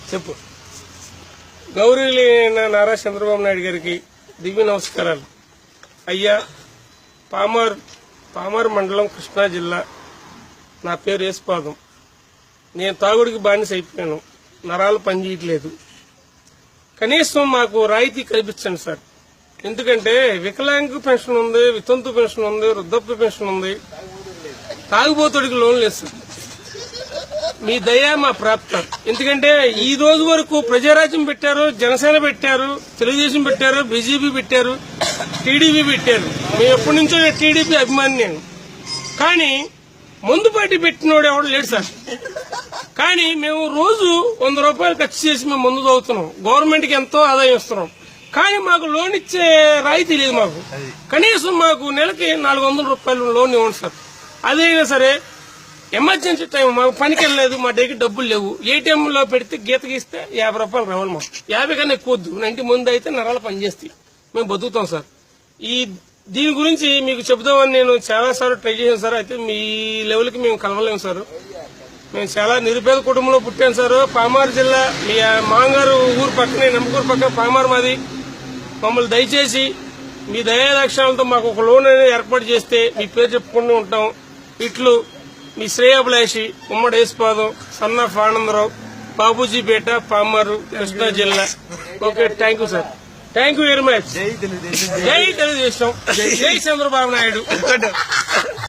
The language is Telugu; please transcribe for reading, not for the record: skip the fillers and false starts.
చెప్పు. గౌరవనీయ నారా చంద్రబాబు నాయుడు గారికి దివ్య నమస్కారాలు. అయ్యా, పామారు మండలం, కృష్ణా జిల్లా. నా పేరు యేసుపాదం. నేను తాగుడికి బానిస అయిపోయాను. నరాలు పనిచేయట్లేదు. కనీసం మాకు రాయితీ కల్పించండి సార్. ఎందుకంటే వికలాంగ పెన్షన్ ఉంది, వితంతు పెన్షన్ ఉంది, వృద్ధాప్య పెన్షన్ ఉంది. తాగుబోతుడికి లోన్ లేదు సార్. మీ దయ మా ప్రాప్తం. ఎందుకంటే ఈ రోజు వరకు ప్రజారాజ్యం పెట్టారు, జనసేన పెట్టారు, తెలుగుదేశం పెట్టారు, బీజేపీ పెట్టారు, టీడీపీ పెట్టారు. మేము ఎప్పటి నుంచో టీడీపీ అభిమాని నేను. కానీ ముందు పార్టీ పెట్టినోడు ఎవడు లేడు సార్. కానీ మేము రోజు 100 రూపాయలు ఖర్చు చేసి మేము ముందు చదువుతున్నాం. గవర్నమెంట్ కి ఎంతో ఆదాయం ఇస్తున్నాం. కానీ మాకు లోన్ ఇచ్చే రాయితీ లేదు. మాకు కనీసం మాకు నెలకి 400 రూపాయలు లోన్ ఇవ్వండి సార్. అదైనా సరే ఎమర్జెన్సీ టైం, మాకు పనికి వెళ్ళలేదు, మా దగ్గర డబ్బులు లేవు. ఏటీఎం లో పెడితే గీత గీస్తే 50 రూపాయలు రావాలి. మాకు 50 కన్నా ఎక్కువ వద్దు. 90 ముందు అయితే నరాలు పనిచేస్తాయి, మేము బతుకుతాం సార్. దీని గురించి మీకు చెబుదామని నేను చాలా సార్లు ట్రై చేశాను సార్. అయితే మీ లెవెల్కి మేము కలవలేము సార్. మేము చాలా నిరుపేద కుటుంబంలో పుట్టాను సార్. పామారు జిల్లా, మీ మాంగారు ఊరు పక్కనే, నమ్మకూరు పక్కన పామారు మాది. మమ్మల్ని దయచేసి మీ దయాదాక్షాలతో మాకు ఒక లోన్ అనేది ఏర్పాటు చేస్తే మీ పేరు చెప్పుకుంటూ ఉంటాం. ఇట్లు మీ శ్రేయాభిలాషి, ఉమ్మడి యేసుపాదం, సన్నాఫ్ ఆనందరావు, బాబూజీపేట, పామారు, కృష్ణా జిల్లా. Okay, thank you sir. Thank you very much. జై తెలుగుదేశం, జై చంద్రబాబు నాయుడు.